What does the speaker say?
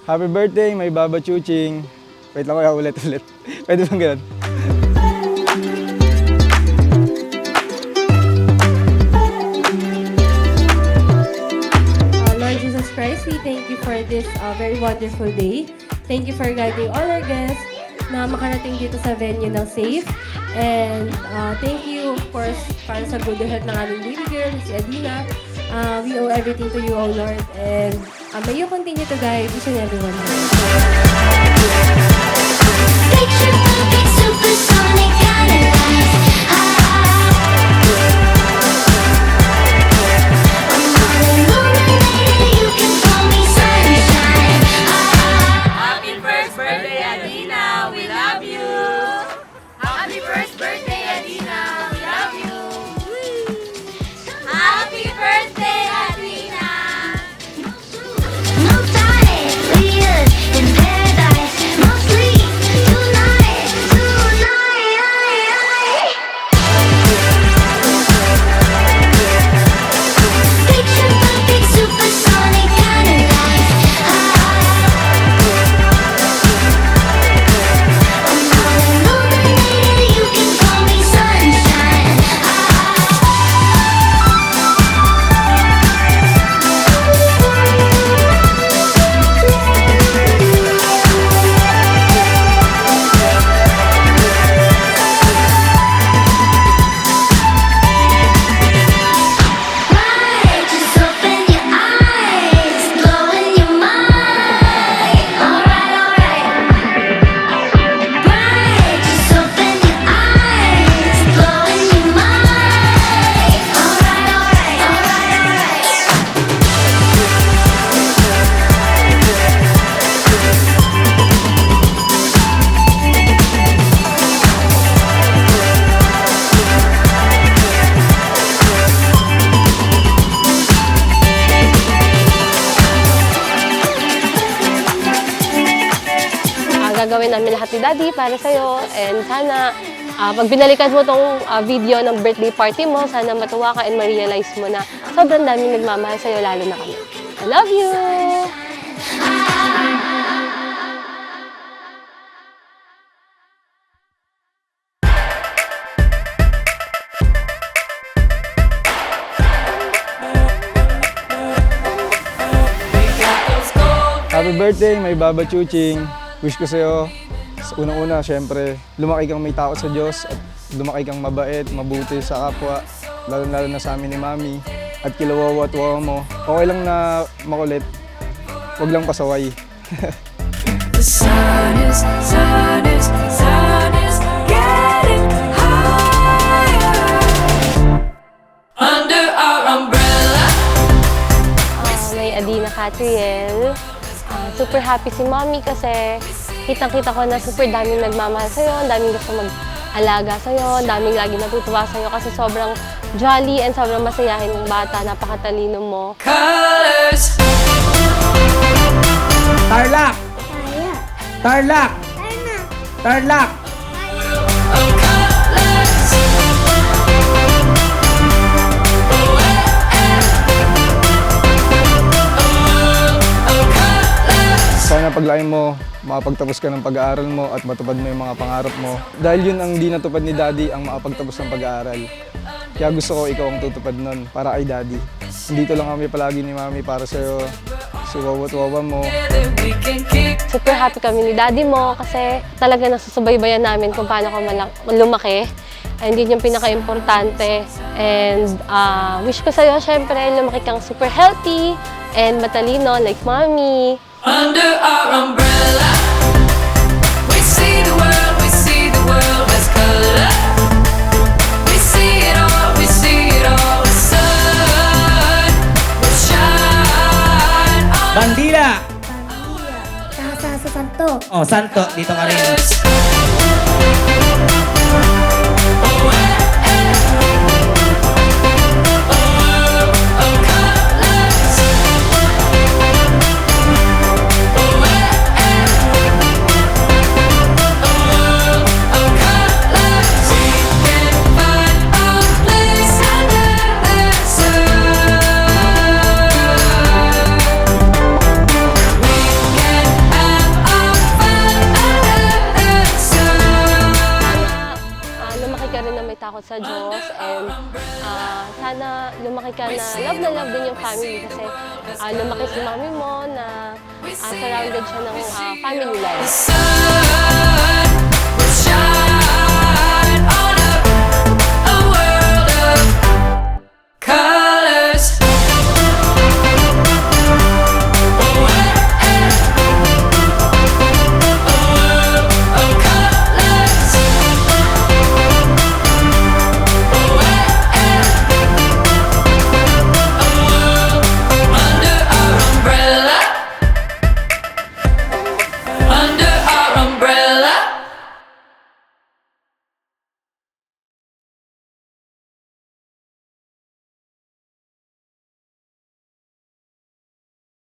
Happy birthday, may Baba Chuching. Wait lang kaya ulit. Pwede bang ganun? Lord Jesus Christ, we thank you for this very wonderful day. Thank you for guiding all our guests na makarating dito sa venue ng safe. And thank you, of course, para sa good health ng aming baby girl, si Adina. We owe everything to you, O Lord. And may you continue to guide each and everyone. Picture perfect supersonic analyze. I'm not illuminated, you can call me sunshine. Happy first birthday, Adina! We love you! Happy first birthday, Adina! We love you! Happy birthday, Adina! No time, we live in paradise. No sleep tonight, Picture perfect supersonic analyze. I'm not illuminated, you can call me sunshine. Right, just open your eyes, blow in your mind. Alright. Right, just open your eyes, blow in your mind. Alright. Gagawin namin lahat ni Daddy para sa'yo. And sana, pag binalikan mo tong video ng birthday party mo, sana matuwa ka and ma-realize mo na sobrang daming nagmamahal sa'yo, lalo na kami. I love you! Happy birthday, may Baba Chuching. Wish ko sa'yo, sa unang-una, syempre, lumaki kang may takot sa Diyos at lumaki kang mabait, mabuti sa kapwa, lalo-lalo na sa amin ni Mami. At kilawawa at wawa mo. Okay lang na makulit, huwag lang pasaway. The sun is getting higher under our umbrella. May Adina Catriel. Super happy si Mommy kasi kitang-kita ko na super daming nagmamahal sa'yo, ang daming gusto mag-alaga sa'yo, ang daming lagi natutuwa sa'yo kasi sobrang jolly and sobrang masayahin ng bata, napakatalino mo. Colors. Tarlac! Tarlac! Tarlac! Of colors. Sana paglain mo, makapagtapos ka ng pag-aaral mo at matupad mo yung mga pangarap mo. Dahil yun ang di natupad ni Daddy, ang makapagtapos ng pag-aaral. Kaya gusto ko ikaw ang tutupad nun para kay Daddy. Dito lang kami palagi ni Mami para sa'yo. Si wawa mo. We can kick. Super happy kami ni Daddy mo kasi talaga nasusubaybayan namin kung paano ka lumaki. And yun yung pinaka-importante. And wish ko sa'yo, syempre, lumaki kang super healthy and matalino like Mommy. Under our umbrella, we see the world as color. We see it all, the sun will shine on Bandila! Sa Santo. Oh, Santo, dito ka rin. takot sa Diyos and sana lumaki ka na love din yung family kasi lumaki si mami mo na surrounded siya ng family life. sun will shine on a world of color.